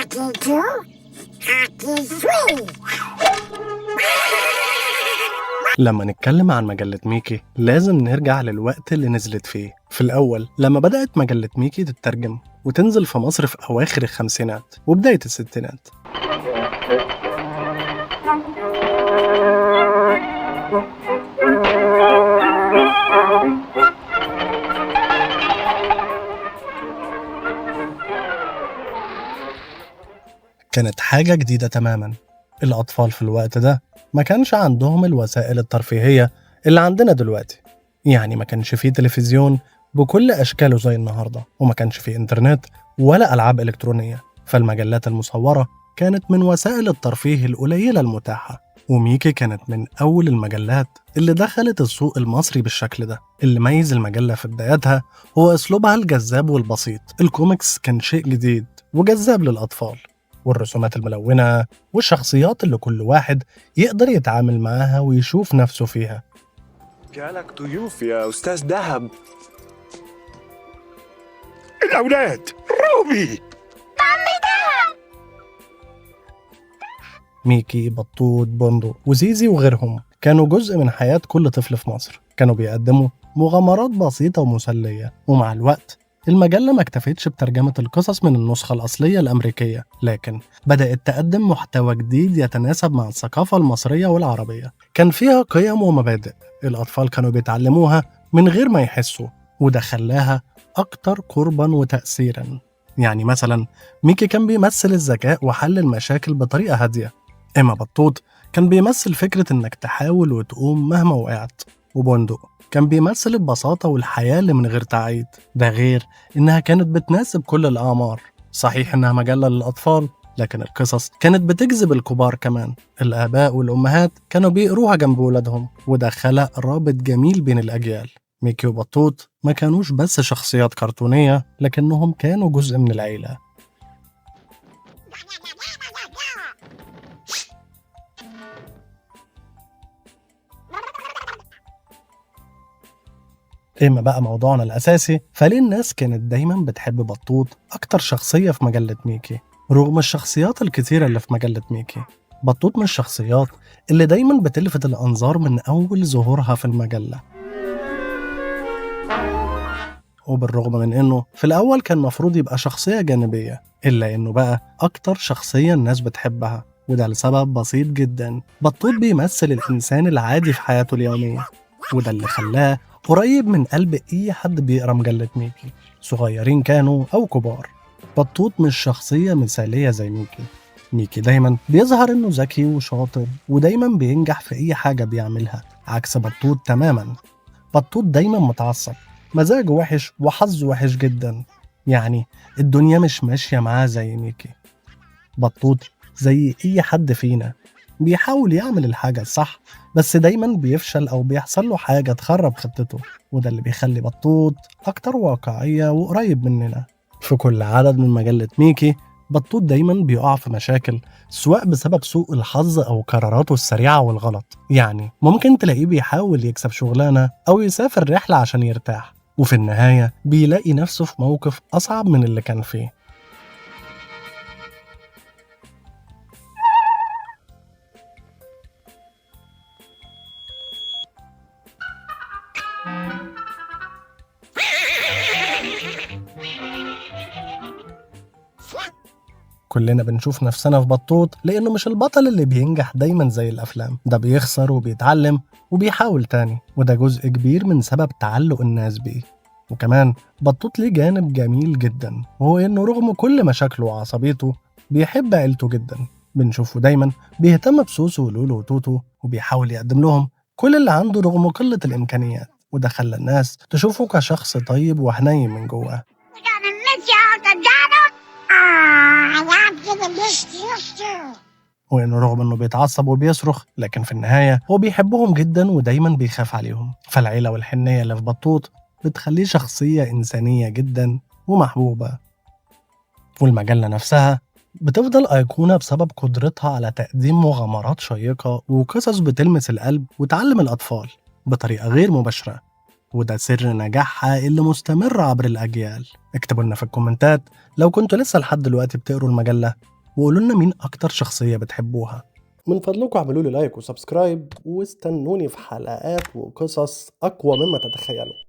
Happy 2, Happy 3. لما نتكلم عن مجلة ميكي لازم نرجع للوقت اللي نزلت فيه. في الأول لما بدأت مجلة ميكي تترجم وتنزل في مصر في أواخر الخمسينات وبداية الستينات. كانت حاجة جديدة تماماً. الأطفال في الوقت ده ما كانش عندهم الوسائل الترفيهية اللي عندنا دلوقتي، يعني ما كانش فيه تلفزيون بكل أشكاله زي النهاردة، وما كانش فيه إنترنت ولا ألعاب إلكترونية، فالمجلات المصورة كانت من وسائل الترفيه القليلة المتاحة. وميكي كانت من أول المجلات اللي دخلت السوق المصري بالشكل ده. اللي ميز المجلة في بدايتها هو أسلوبها الجذاب والبسيط. الكوميكس كان شيء جديد وجذاب للأطفال، والرسومات الملونة والشخصيات اللي كل واحد يقدر يتعامل معاها ويشوف نفسه فيها. جالك ضيوف يا أستاذ دهب. الأولاد روبي. ميكي، بطوط، بندق وزيزي وغيرهم كانوا جزء من حياة كل طفل في مصر. كانوا بيقدموا مغامرات بسيطة ومسلية، ومع الوقت المجلة ما اكتفتش بترجمة القصص من النسخة الأصلية الأمريكية، لكن بدأت تقدم محتوى جديد يتناسب مع الثقافة المصرية والعربية. كان فيها قيم ومبادئ الأطفال كانوا بيتعلموها من غير ما يحسوا، وده خلاها أكتر قرباً وتأثيراً. يعني مثلاً ميكي كان بيمثل الذكاء وحل المشاكل بطريقة هادية، إما بطوط كان بيمثل فكرة إنك تحاول وتقوم مهما وقعت، وبندق كان بيمثل البساطة والحياة اللي من غير تعقيد. ده غير إنها كانت بتناسب كل الأعمار. صحيح إنها مجلة للأطفال، لكن القصص كانت بتجذب الكبار كمان. الآباء والأمهات كانوا بيقروها جنب ولادهم، وده خلق رابط جميل بين الأجيال. ميكي وبطوط ما كانوش بس شخصيات كرتونية، لكنهم كانوا جزء من العيلة. إما بقى موضوعنا الأساسي، فليه الناس كانت دايما بتحب بطوط أكتر شخصية في مجلة ميكي رغم الشخصيات الكتيرة اللي في مجلة ميكي؟ بطوط من الشخصيات اللي دايما بتلفت الأنظار من أول ظهورها في المجلة، وبالرغم من إنه في الأول كان مفروض يبقى شخصية جانبية، إلا إنه بقى أكتر شخصية الناس بتحبها، وده لسبب بسيط جدا. بطوط بيمثل الإنسان العادي في حياته اليومية، وده اللي خلاه قريب من قلب أي حد بيقرأ مجلة ميكي، صغيرين كانوا أو كبار. بطوط مش شخصية مثالية زي ميكي. ميكي دايما بيظهر إنه ذكي وشاطر ودايما بينجح في أي حاجة بيعملها، عكس بطوط تماما. بطوط دايما متعصب، مزاجه وحش وحظه وحش جدا، يعني الدنيا مش ماشية معاه زي ميكي. بطوط زي أي حد فينا بيحاول يعمل الحاجة الصح، بس دايما بيفشل أو بيحصل له حاجة تخرب خطته، وده اللي بيخلي بطوط أكتر واقعية وقريب مننا. في كل عدد من مجلة ميكي بطوط دايما بيقع في مشاكل، سواء بسبب سوء الحظ أو قراراته السريعة والغلط. يعني ممكن تلاقيه بيحاول يكسب شغلانة أو يسافر رحلة عشان يرتاح، وفي النهاية بيلاقي نفسه في موقف أصعب من اللي كان فيه. كلنا بنشوف نفسنا في بطوط، لأنه مش البطل اللي بينجح دايما زي الأفلام، ده بيخسر وبيتعلم وبيحاول تاني، وده جزء كبير من سبب تعلق الناس بيه. وكمان بطوط ليه جانب جميل جدا، وهو إنه رغم كل مشاكله وعصبيته بيحب عيلته جدا. بنشوفه دايما بيهتم بسوسو ولولو وتوتو، وبيحاول يقدم لهم كل اللي عنده رغم قلة الإمكانيات، وده خلى الناس تشوفه كشخص طيب وحنين من جواه. وإنه رغم إنه بيتعصب وبيصرخ، لكن في النهاية هو بيحبهم جدا ودايما بيخاف عليهم. فالعيلة والحنية اللي في بطوط بتخليه شخصية إنسانية جدا ومحبوبة. والمجلة نفسها بتفضل أيقونة بسبب قدرتها على تقديم مغامرات شيقة وقصص بتلمس القلب وتعلم الأطفال بطريقة غير مباشرة، وده سر نجاحها اللي مستمر عبر الأجيال. اكتبوا لنا في الكومنتات لو كنتوا لسه لحد دلوقتي بتقروا المجلة، وقولوا لنا مين أكتر شخصية بتحبوها. من فضلكم اعملوا لي لايك وسبسكرايب، واستنوني في حلقات وقصص أقوى مما تتخيلوا.